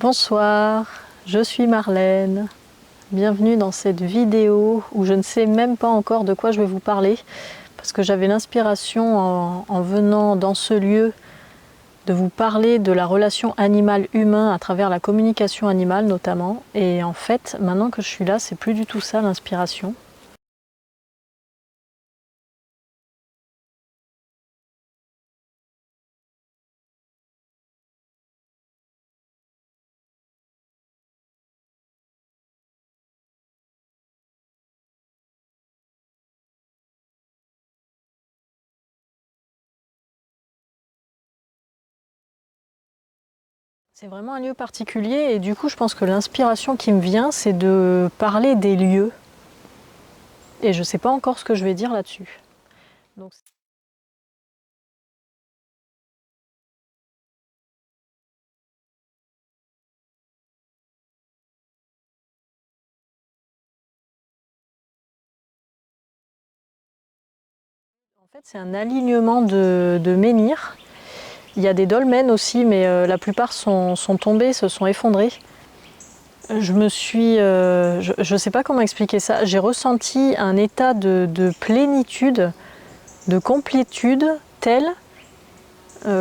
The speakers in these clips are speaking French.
Bonsoir, je suis Marlène. Bienvenue dans cette vidéo où je ne sais même pas encore de quoi je vais vous parler parce que j'avais l'inspiration en venant dans ce lieu de vous parler de la relation animal-humain à travers la communication animale notamment. Et en fait, maintenant que je suis là, c'est plus du tout ça l'inspiration. C'est vraiment un lieu particulier et du coup je pense que l'inspiration qui me vient c'est de parler des lieux. Et je ne sais pas encore ce que je vais dire là-dessus. Donc, en fait c'est un alignement de menhirs. Il y a des dolmens aussi, mais la plupart sont tombés, se sont effondrés. Je ne sais pas comment expliquer ça. J'ai ressenti un état de plénitude, de complétude tel,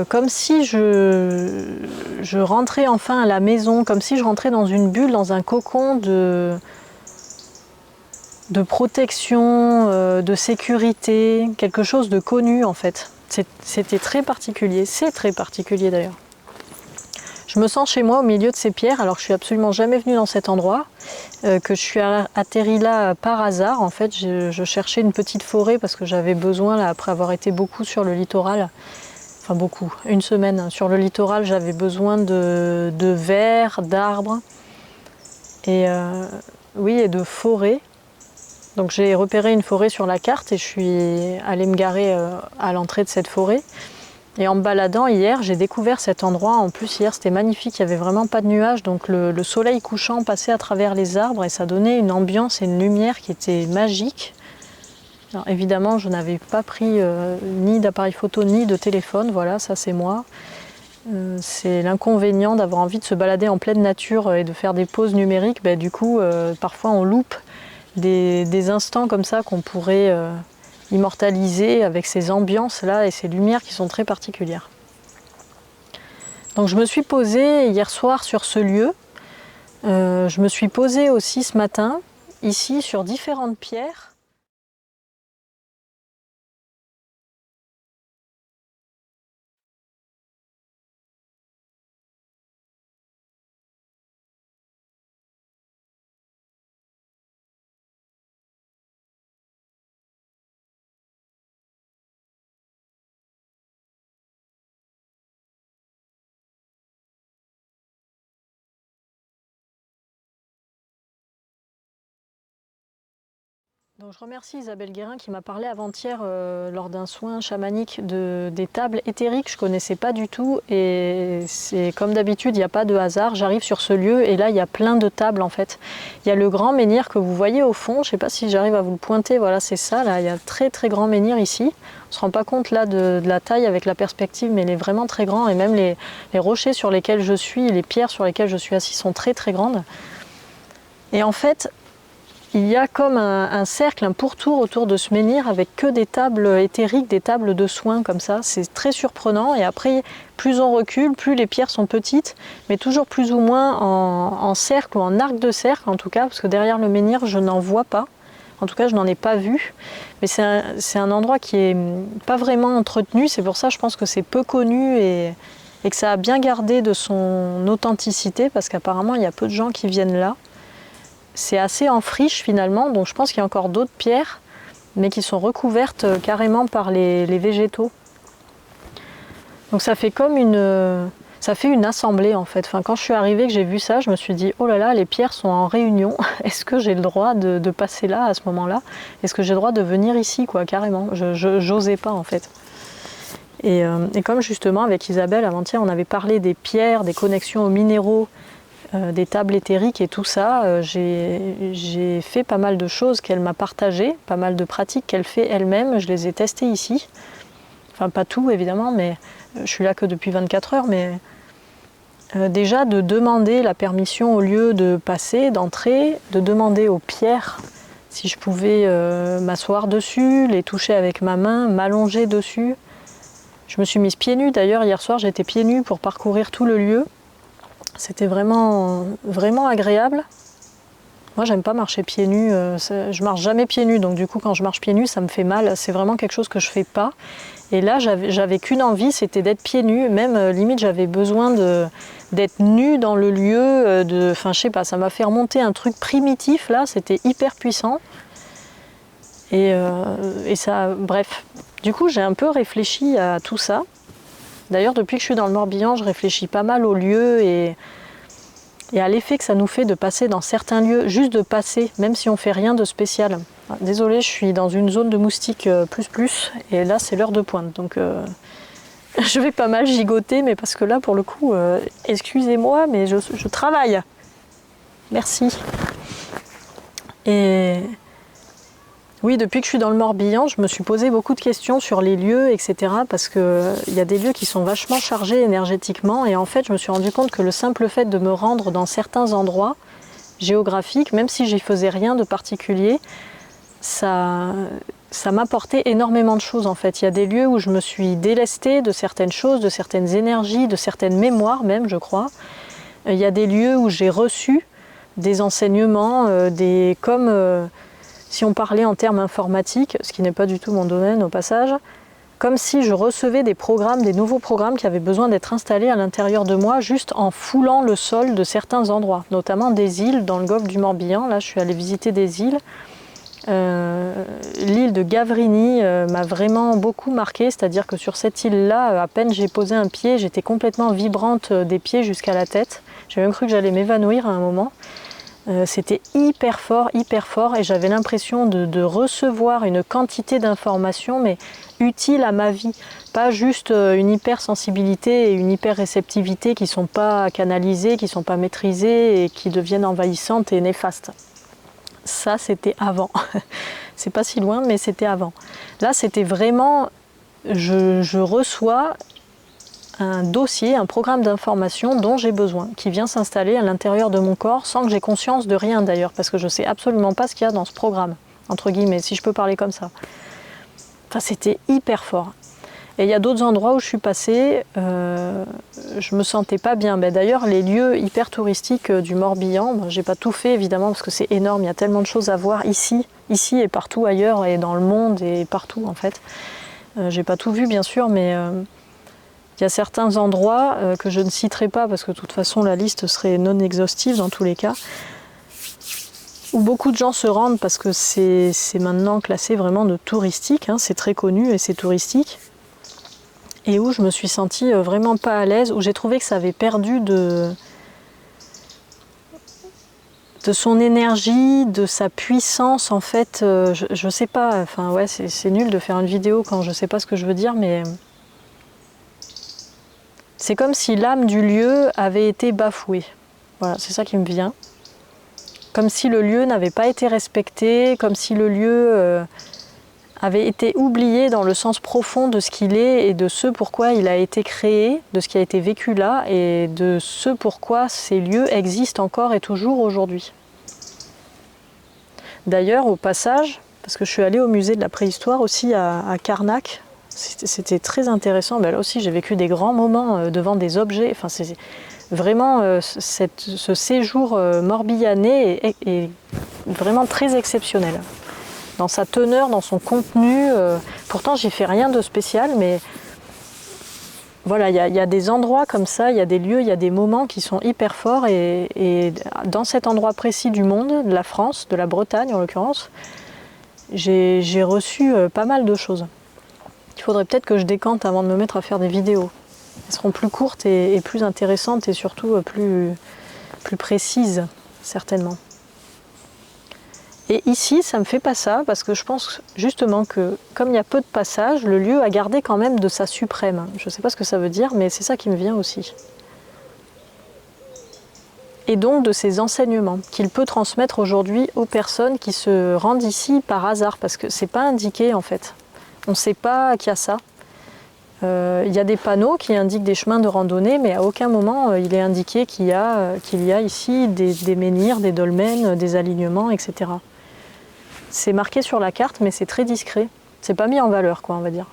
comme si je rentrais enfin à la maison, comme si je rentrais dans une bulle, dans un cocon de protection, de sécurité, quelque chose de connu en fait. C'était très particulier, c'est très particulier d'ailleurs. Je me sens chez moi au milieu de ces pierres, alors que je suis absolument jamais venue dans cet endroit, que je suis atterrie là par hasard. En fait, je cherchais une petite forêt parce que j'avais besoin, là, après avoir été beaucoup sur le littoral, enfin beaucoup, une semaine sur le littoral, j'avais besoin de verre, d'arbres et oui, et de forêt. Donc j'ai repéré une forêt sur la carte et je suis allée me garer à l'entrée de cette forêt. Et en me baladant hier, j'ai découvert cet endroit. En plus, hier, c'était magnifique, il n'y avait vraiment pas de nuages. Donc le soleil couchant passait à travers les arbres et ça donnait une ambiance et une lumière qui était magique. Alors, évidemment, je n'avais pas pris ni d'appareil photo ni de téléphone. Voilà, ça c'est moi. C'est l'inconvénient d'avoir envie de se balader en pleine nature et de faire des pauses numériques. Ben, du coup, parfois on loupe des instants comme ça qu'on pourrait immortaliser avec ces ambiances-là et ces lumières qui sont très particulières. Donc je me suis posée hier soir sur ce lieu. Je me suis posée aussi ce matin, ici, sur différentes pierres. Donc je remercie Isabelle Guérin qui m'a parlé avant-hier lors d'un soin chamanique des tables éthériques. Je ne connaissais pas du tout et c'est comme d'habitude, il n'y a pas de hasard. J'arrive sur ce lieu et là il y a plein de tables en fait. Il y a le grand menhir que vous voyez au fond, je ne sais pas si j'arrive à vous le pointer, voilà c'est ça, là il y a un très très grand menhir ici. On ne se rend pas compte là de la taille avec la perspective, mais il est vraiment très grand et même les rochers sur lesquels je suis, les pierres sur lesquelles je suis assis sont très très grandes. Et en fait, il y a comme un cercle, un pourtour autour de ce menhir avec que des tables éthériques, des tables de soins comme ça. C'est très surprenant et après, plus on recule, plus les pierres sont petites, mais toujours plus ou moins en cercle ou en arc de cercle en tout cas, parce que derrière le menhir, je n'en vois pas. En tout cas, je n'en ai pas vu. Mais c'est un endroit qui est pas vraiment entretenu, c'est pour ça je pense que c'est peu connu et que ça a bien gardé de son authenticité, parce qu'apparemment, il y a peu de gens qui viennent là. C'est assez en friche finalement, donc je pense qu'il y a encore d'autres pierres, mais qui sont recouvertes carrément par les végétaux. Donc ça fait comme ça fait une assemblée en fait. Enfin, quand je suis arrivée, que j'ai vu ça, je me suis dit oh là là, les pierres sont en réunion. Est-ce que j'ai le droit de passer là à ce moment-là? Est-ce que j'ai le droit de venir ici quoi, carrément? J'osais pas en fait. Et comme justement avec Isabelle avant-hier, on avait parlé des pierres, des connexions aux minéraux, des tables éthériques et tout ça, j'ai fait pas mal de choses qu'elle m'a partagées, pas mal de pratiques qu'elle fait elle-même, je les ai testées ici. Enfin pas tout évidemment, mais je suis là que depuis 24 heures, mais Déjà de demander la permission au lieu de passer, d'entrer, de demander aux pierres si je pouvais m'asseoir dessus, les toucher avec ma main, m'allonger dessus. Je me suis mise pieds nus d'ailleurs, hier soir j'étais pieds nus pour parcourir tout le lieu. C'était vraiment, vraiment agréable. Moi j'aime pas marcher pieds nus, je marche jamais pieds nus, donc du coup quand je marche pieds nus ça me fait mal, c'est vraiment quelque chose que je fais pas. Et là j'avais qu'une envie, c'était d'être pieds nus, même limite j'avais besoin d'être nue dans le lieu, enfin je sais pas, ça m'a fait remonter un truc primitif là, c'était hyper puissant. Et ça, bref, du coup j'ai un peu réfléchi à tout ça. D'ailleurs depuis que je suis dans le Morbihan, je réfléchis pas mal aux lieux et à l'effet que ça nous fait de passer dans certains lieux, juste de passer, même si on fait rien de spécial. Désolée, je suis dans une zone de moustiques plus, et là c'est l'heure de pointe, donc je vais pas mal gigoter, mais parce que là pour le coup, excusez-moi, mais je travaille. Merci. Et oui, depuis que je suis dans le Morbihan, je me suis posé beaucoup de questions sur les lieux, etc. Parce qu'il y a des lieux qui sont vachement chargés énergétiquement. Et en fait, je me suis rendu compte que le simple fait de me rendre dans certains endroits géographiques, même si j'y faisais rien de particulier, ça m'apportait énormément de choses en fait. Il y a des lieux où je me suis délestée de certaines choses, de certaines énergies, de certaines mémoires même, je crois. Il y a des lieux où j'ai reçu des enseignements, si on parlait en termes informatiques, ce qui n'est pas du tout mon domaine au passage, comme si je recevais des programmes, des nouveaux programmes qui avaient besoin d'être installés à l'intérieur de moi, juste en foulant le sol de certains endroits, notamment des îles dans le golfe du Morbihan. Là, je suis allée visiter des îles. L'île de Gavrini m'a vraiment beaucoup marquée, c'est-à-dire que sur cette île-là, à peine j'ai posé un pied, j'étais complètement vibrante des pieds jusqu'à la tête. J'ai même cru que j'allais m'évanouir à un moment. C'était hyper fort, et j'avais l'impression de recevoir une quantité d'informations, mais utiles à ma vie. Pas juste une hypersensibilité et une hyperréceptivité qui ne sont pas canalisées, qui ne sont pas maîtrisées et qui deviennent envahissantes et néfastes. Ça, c'était avant. C'est pas si loin, mais c'était avant. Là, c'était vraiment... Je reçois un dossier, un programme d'information dont j'ai besoin, qui vient s'installer à l'intérieur de mon corps sans que j'ai conscience de rien d'ailleurs, parce que je ne sais absolument pas ce qu'il y a dans ce programme, entre guillemets, si je peux parler comme ça. Enfin, c'était hyper fort. Et il y a d'autres endroits où je suis passée, je me sentais pas bien. Ben, d'ailleurs, les lieux hyper touristiques du Morbihan, j'ai pas tout fait évidemment parce que c'est énorme, il y a tellement de choses à voir ici et partout ailleurs, et dans le monde et partout en fait. J'ai pas tout vu bien sûr, mais... il y a certains endroits que je ne citerai pas parce que de toute façon la liste serait non exhaustive dans tous les cas, où beaucoup de gens se rendent parce que c'est maintenant classé vraiment de touristique, hein, c'est très connu et c'est touristique, et où je me suis sentie vraiment pas à l'aise, où j'ai trouvé que ça avait perdu de son énergie, de sa puissance en fait. Je sais pas, enfin ouais, c'est nul de faire une vidéo quand je sais pas ce que je veux dire, mais... c'est comme si l'âme du lieu avait été bafouée. Voilà, c'est ça qui me vient. Comme si le lieu n'avait pas été respecté, comme si le lieu avait été oublié dans le sens profond de ce qu'il est et de ce pourquoi il a été créé, de ce qui a été vécu là et de ce pourquoi ces lieux existent encore et toujours aujourd'hui. D'ailleurs, au passage, parce que je suis allée au musée de la préhistoire aussi à Karnak, c'était très intéressant. Ben là aussi, j'ai vécu des grands moments devant des objets. Enfin, c'est vraiment ce séjour morbihanais est vraiment très exceptionnel. Dans sa teneur, dans son contenu. Pourtant, j'y fais rien de spécial, mais voilà, il y a des endroits comme ça, il y a des lieux, il y a des moments qui sont hyper forts. Et dans cet endroit précis du monde, de la France, de la Bretagne en l'occurrence, j'ai reçu pas mal de choses. Il faudrait peut-être que je décante avant de me mettre à faire des vidéos. Elles seront plus courtes et plus intéressantes et surtout plus précises, certainement. Et ici, ça me fait pas ça parce que je pense justement que comme il y a peu de passages, le lieu a gardé quand même de sa suprême. Je ne sais pas ce que ça veut dire, mais c'est ça qui me vient aussi. Et donc de ses enseignements qu'il peut transmettre aujourd'hui aux personnes qui se rendent ici par hasard, parce que c'est pas indiqué en fait. On ne sait pas qu'il y a ça. Il y a des panneaux qui indiquent des chemins de randonnée, mais à aucun moment il est indiqué qu'il y a ici des menhirs, des dolmens, des alignements, etc. C'est marqué sur la carte, mais c'est très discret. C'est pas mis en valeur, quoi, on va dire.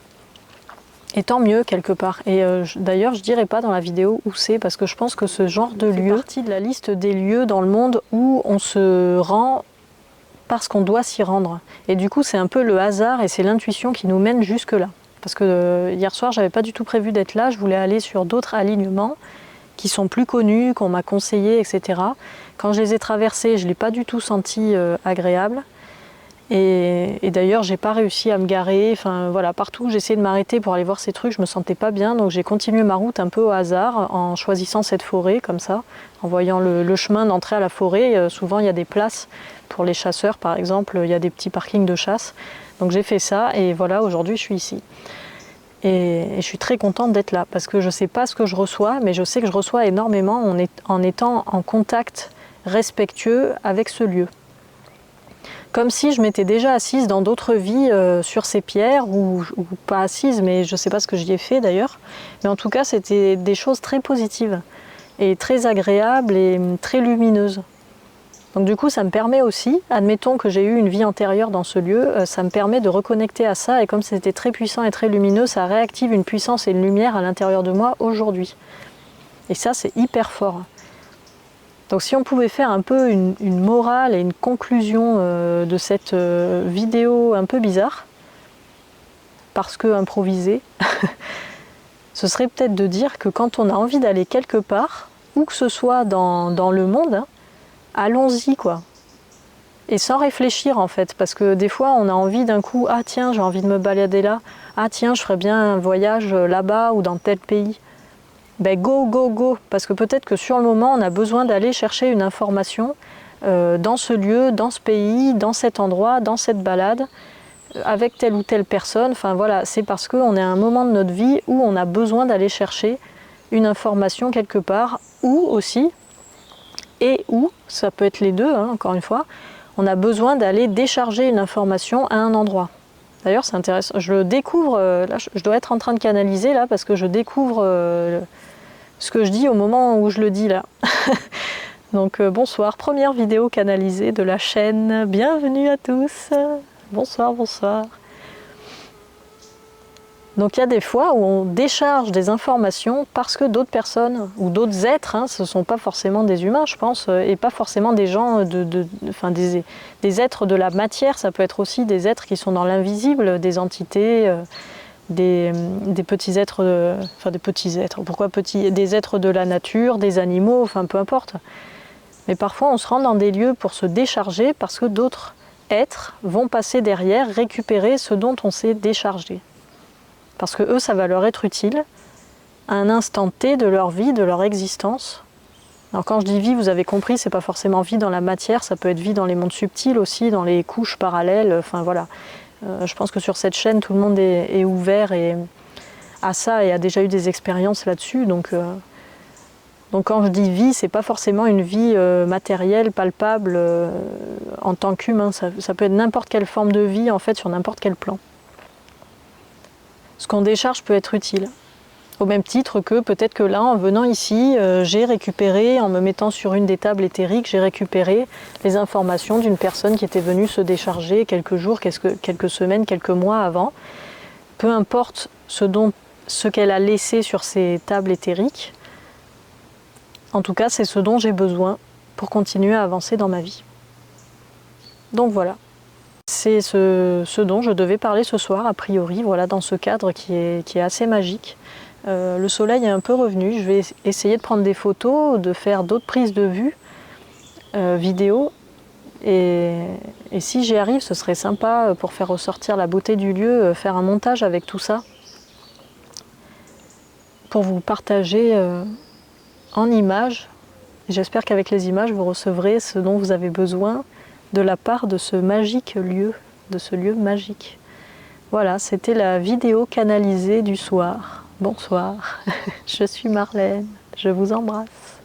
Et tant mieux, quelque part. Et d'ailleurs, je dirai pas dans la vidéo où c'est, parce que je pense que ce genre de lieu fait partie de la liste des lieux dans le monde où on se rend parce qu'on doit s'y rendre. Et du coup, c'est un peu le hasard et c'est l'intuition qui nous mène jusque-là. Parce que hier soir, j'avais pas du tout prévu d'être là. Je voulais aller sur d'autres alignements qui sont plus connus, qu'on m'a conseillé, etc. Quand je les ai traversés, je l'ai pas du tout senti agréable. Et d'ailleurs, j'ai pas réussi à me garer. Enfin voilà, partout où j'essayais de m'arrêter pour aller voir ces trucs, je me sentais pas bien. Donc j'ai continué ma route un peu au hasard en choisissant cette forêt comme ça, en voyant le chemin d'entrée à la forêt. Souvent, il y a des places pour les chasseurs, par exemple. Il y a des petits parkings de chasse. Donc j'ai fait ça et voilà, aujourd'hui, je suis ici. Et je suis très contente d'être là parce que je sais pas ce que je reçois, mais je sais que je reçois énormément en étant en contact respectueux avec ce lieu. Comme si je m'étais déjà assise dans d'autres vies sur ces pierres, ou pas assise, mais je ne sais pas ce que j'y ai fait d'ailleurs. Mais en tout cas, c'était des choses très positives et très agréables et très lumineuses. Donc du coup, ça me permet aussi, admettons que j'ai eu une vie antérieure dans ce lieu, ça me permet de reconnecter à ça. Et comme c'était très puissant et très lumineux, ça réactive une puissance et une lumière à l'intérieur de moi aujourd'hui. Et ça, c'est hyper fort. Donc si on pouvait faire un peu une morale et une conclusion de cette vidéo un peu bizarre, parce que improvisée, ce serait peut-être de dire que quand on a envie d'aller quelque part, où que ce soit dans le monde, hein, allons-y quoi. Et sans réfléchir en fait, parce que des fois on a envie d'un coup, ah tiens j'ai envie de me balader là, ah tiens je ferais bien un voyage là-bas ou dans tel pays. Ben go, go, go, parce que peut-être que sur le moment, on a besoin d'aller chercher une information dans ce lieu, dans ce pays, dans cet endroit, dans cette balade, avec telle ou telle personne. Enfin voilà, c'est parce qu'on est à un moment de notre vie où on a besoin d'aller chercher une information quelque part, ou aussi, et ou, ça peut être les deux, hein, encore une fois, on a besoin d'aller décharger une information à un endroit. D'ailleurs, c'est intéressant, je le découvre, là, je dois être en train de canaliser là, parce que je découvre ce que je dis au moment où je le dis là. Donc bonsoir, première vidéo canalisée de la chaîne. Bienvenue à tous. Bonsoir, bonsoir. Donc il y a des fois où on décharge des informations parce que d'autres personnes ou d'autres êtres, hein, ce ne sont pas forcément des humains je pense, et pas forcément des gens, enfin, des êtres de la matière, ça peut être aussi des êtres qui sont dans l'invisible, des entités, des petits êtres, enfin des petits êtres, pourquoi petits, des êtres de la nature, des animaux, enfin peu importe. Mais parfois on se rend dans des lieux pour se décharger parce que d'autres êtres vont passer derrière, récupérer ce dont on s'est déchargé. Parce que eux, ça va leur être utile à un instant T de leur vie, de leur existence. Alors quand je dis vie, vous avez compris, c'est pas forcément vie dans la matière, ça peut être vie dans les mondes subtils aussi, dans les couches parallèles, enfin voilà. Je pense que sur cette chaîne, tout le monde est ouvert à ça et a déjà eu des expériences là-dessus. Donc quand je dis vie, c'est pas forcément une vie matérielle, palpable en tant qu'humain. Ça peut être n'importe quelle forme de vie en fait sur n'importe quel plan. Ce qu'on décharge peut être utile. Au même titre que peut-être que là, en venant ici, j'ai récupéré, en me mettant sur une des tables éthériques, j'ai récupéré les informations d'une personne qui était venue se décharger quelques jours, quelques semaines, quelques mois avant. Peu importe ce qu'elle a laissé sur ces tables éthériques, en tout cas, c'est ce dont j'ai besoin pour continuer à avancer dans ma vie. Donc voilà. C'est ce dont je devais parler ce soir, a priori, voilà, dans ce cadre qui est assez magique. Le soleil est un peu revenu, je vais essayer de prendre des photos, de faire d'autres prises de vue vidéo. Et si j'y arrive, ce serait sympa pour faire ressortir la beauté du lieu, faire un montage avec tout ça. Pour vous partager en images. J'espère qu'avec les images, vous recevrez ce dont vous avez besoin de la part de ce magique lieu, de ce lieu magique. Voilà, c'était la vidéo canalisée du soir. Bonsoir, je suis Marlène, je vous embrasse.